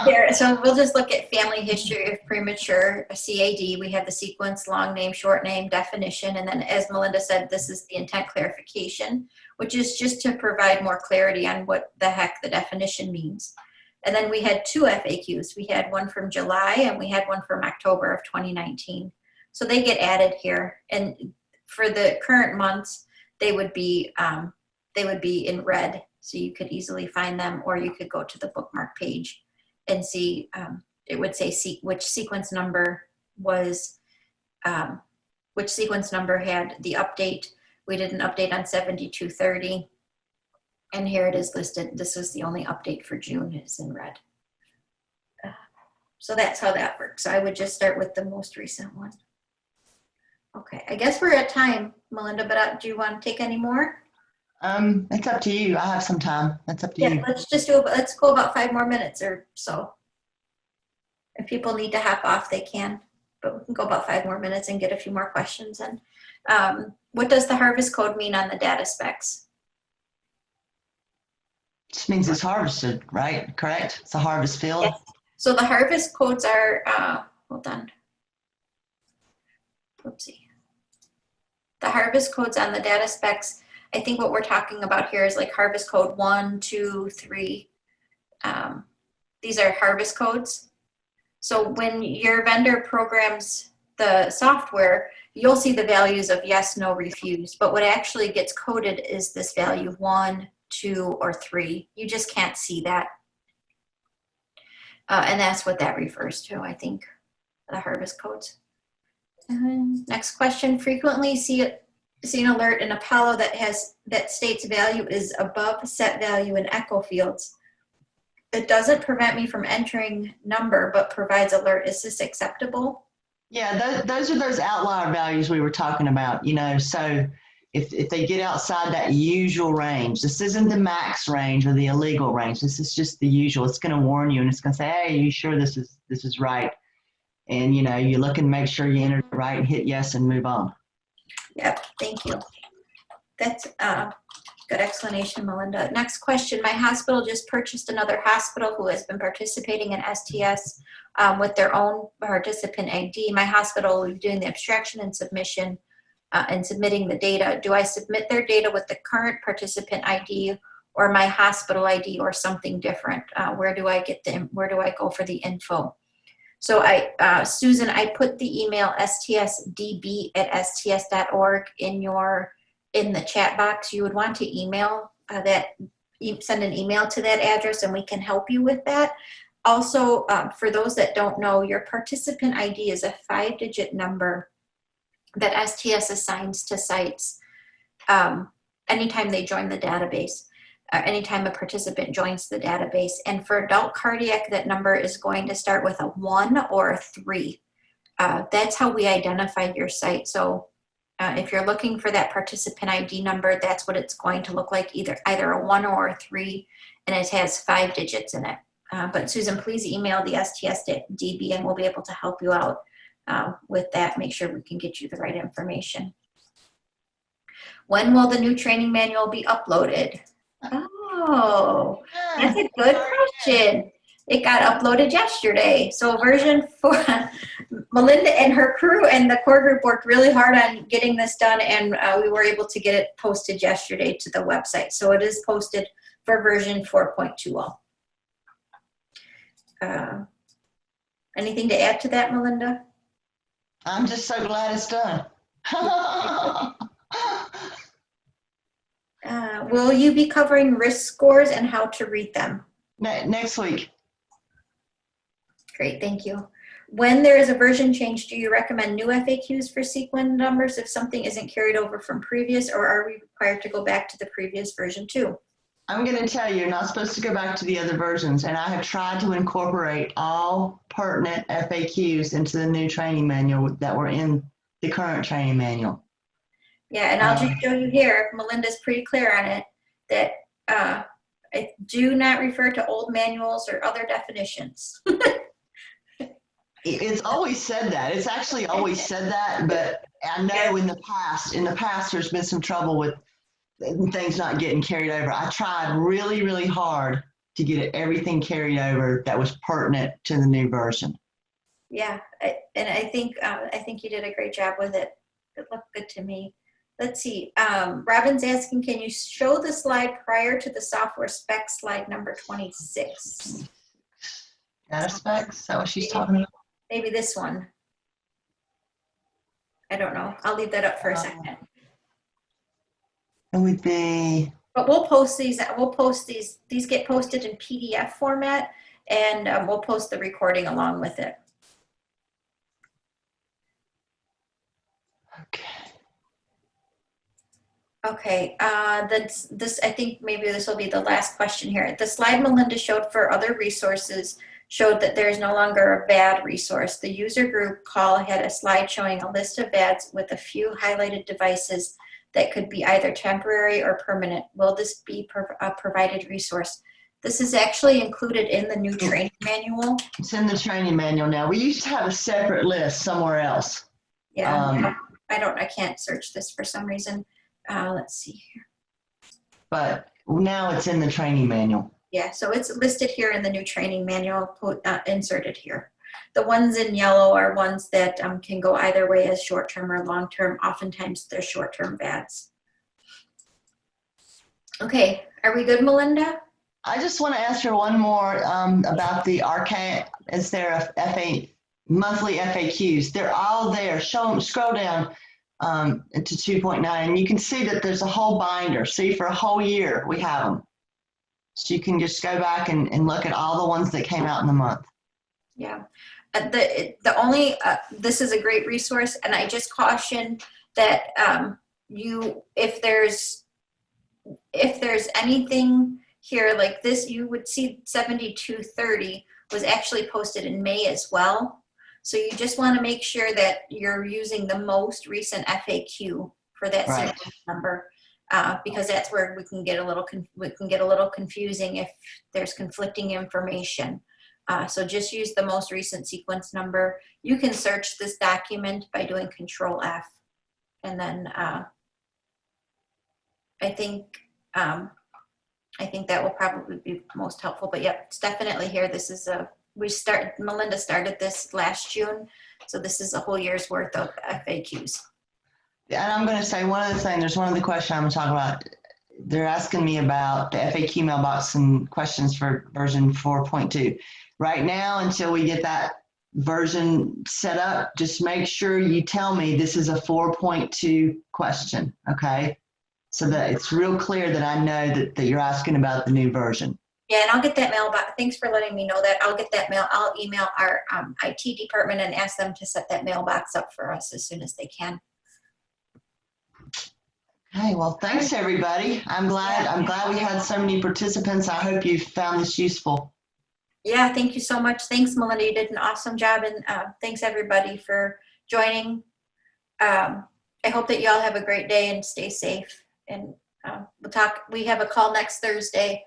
Here, so we'll just look at family history of premature CAD. We have the sequence, long name, short name, definition, and then as Melinda said, this is the intent clarification, which is just to provide more clarity on what the heck the definition means. And then we had two FAQs. We had one from July and we had one from October of 2019. So they get added here. And for the current months, they would be in red. So you could easily find them, or you could go to the bookmark page and see, it would say which sequence number was, which sequence number had the update. We did an update on 7230. And here it is listed. This was the only update for June. It's in red. So that's how that works. I would just start with the most recent one. Okay, I guess we're at time, Melinda, but do you want to take any more? It's up to you. I have some time. That's up to Yeah, you. let's go about 5 more minutes or so. If people need to hop off, they can, but we can go about 5 more minutes and get a few more questions in. What does the harvest code mean on the data specs? Just means it's harvested, right? Correct? It's a harvest field. Yes. So the harvest codes are, hold on. Oopsie. The harvest codes on the data specs, I think what we're talking about here is like harvest code 1, 2, 3. These are harvest codes. So when your vendor programs the software, you'll see the values of yes, no, refuse. But what actually gets coded is this value 1, 2, or 3. You just can't see that. And that's what that refers to, I think, the harvest codes. Next question, frequently see an alert in Apollo that states value is above set value in echo fields. It doesn't prevent me from entering number, but provides alert. Is this acceptable? Yeah, those are those outlier values we were talking about, you know, so if they get outside that usual range, this isn't the max range or the illegal range, this is just the usual. It's going to warn you and it's going to say, hey, are you sure this is right? And, you know, you look and make sure you enter it right and hit yes and move on. Yep, thank you. That's good explanation, Melinda. Next question. My hospital just purchased another hospital who has been participating in STS with their own participant ID. My hospital will be doing the abstraction and submission and submitting the data. Do I submit their data with the current participant ID or my hospital ID or something different? Where do I go for the info? So Susan, I put the email stsdb@sts.org in the chat box. You would want to email send an email to that address and we can help you with that. Also, for those that don't know, your participant ID is a 5-digit number that STS assigns to sites anytime they join the database. Anytime a participant joins the database. And for adult cardiac, that number is going to start with a 1 or a 3. That's how we identify your site. So if you're looking for that participant ID number, that's what it's going to look like, either a 1 or a 3, and it has 5 digits in it. But Susan, please email the STS-DB and we'll be able to help you out with that, make sure we can get you the right information. When will the new training manual be uploaded? Oh, that's a good question. It got uploaded yesterday. So version 4, Melinda and her crew and the core group worked really hard on getting this done, and we were able to get it posted yesterday to the website. So it is posted for version 4.20. Anything to add to that, Melinda? I'm just so glad it's done. Will you be covering risk scores and how to read them? Next week. Great, thank you. When there is a version change, do you recommend new FAQs for sequence numbers if something isn't carried over from previous, or are we required to go back to the previous version too? I'm going to tell you, you're not supposed to go back to the other versions, and I have tried to incorporate all pertinent FAQs into the new training manual that were in the current training manual. Yeah, and I'll just show you here, Melinda's pretty clear on it, that I do not refer to old manuals or other definitions. It's always said that. It's actually always said that, but I know in the past there's been some trouble with things not getting carried over. I tried really, really hard to get everything carried over that was pertinent to the new version. Yeah, and I think you did a great job with it. It looked good to me. Let's see. Robin's asking, can you show the slide prior to the software spec slide number 26? Data specs? Is that what she's talking about? Maybe this one. I don't know. I'll leave that up for a second. It would be. But we'll post these. We'll post these. These get posted in PDF format, and we'll post the recording along with it. Okay. Okay, I think maybe this will be the last question here. The slide Melinda showed for other resources showed that there is no longer a VAD resource. The user group call had a slide showing a list of VADs with a few highlighted devices that could be either temporary or permanent. Will this be a provided resource? This is actually included in the new training manual. It's in the training manual now. We used to have a separate list somewhere else. Yeah, I can't search this for some reason. Let's see here. But now it's in the training manual. Yeah, so it's listed here in the new training manual, inserted here. The ones in yellow are ones that can go either way as short-term or long-term. Oftentimes they're short-term VADs. Okay, are we good, Melinda? I just want to ask her one more about the archive. Is there a monthly FAQs? They're all there. Scroll down to 2.9, and you can see that there's a whole binder. See, for a whole year we have them. So you can just go back and look at all the ones that came out in the month. Yeah, the only this is a great resource, and I just caution that if there's anything here like this, you would see 7230 was actually posted in May as well. So you just want to make sure that you're using the most recent FAQ for that sequence number. Because that's where we can get a little confusing if there's conflicting information. So just use the most recent sequence number. You can search this document by doing Control F, and then I think that will probably be most helpful. But yep, it's definitely here. This is Melinda started this last June, so this is a whole year's worth of FAQs. And I'm going to say one other thing. There's one other question I'm going to talk about. They're asking me about the FAQ mailbox and questions for version 4.2. Right now, until we get that version set up, just make sure you tell me this is a 4.2 question, okay? So that it's real clear that I know that you're asking about the new version. Yeah, and I'll get that mailbox. Thanks for letting me know that. I'll get that mail. I'll email our IT department and ask them to set that mailbox up for us as soon as they can. Hey, well, thanks everybody. I'm glad we had so many participants. I hope you found this useful. Yeah, thank you so much. Thanks, Melinda. You did an awesome job, and thanks everybody for joining. I hope that you all have a great day and stay safe. And we'll talk. We have a call next Thursday,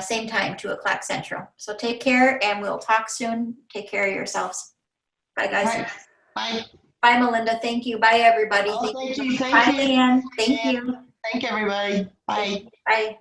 same time, 2:00 Central. So take care, and we'll talk soon. Take care of yourselves. Bye, guys. Right. Bye. Bye, Melinda. Thank you. Bye, everybody. Oh, thank you. Bye, Leanne. Thank you. Thank everybody. Bye. Bye.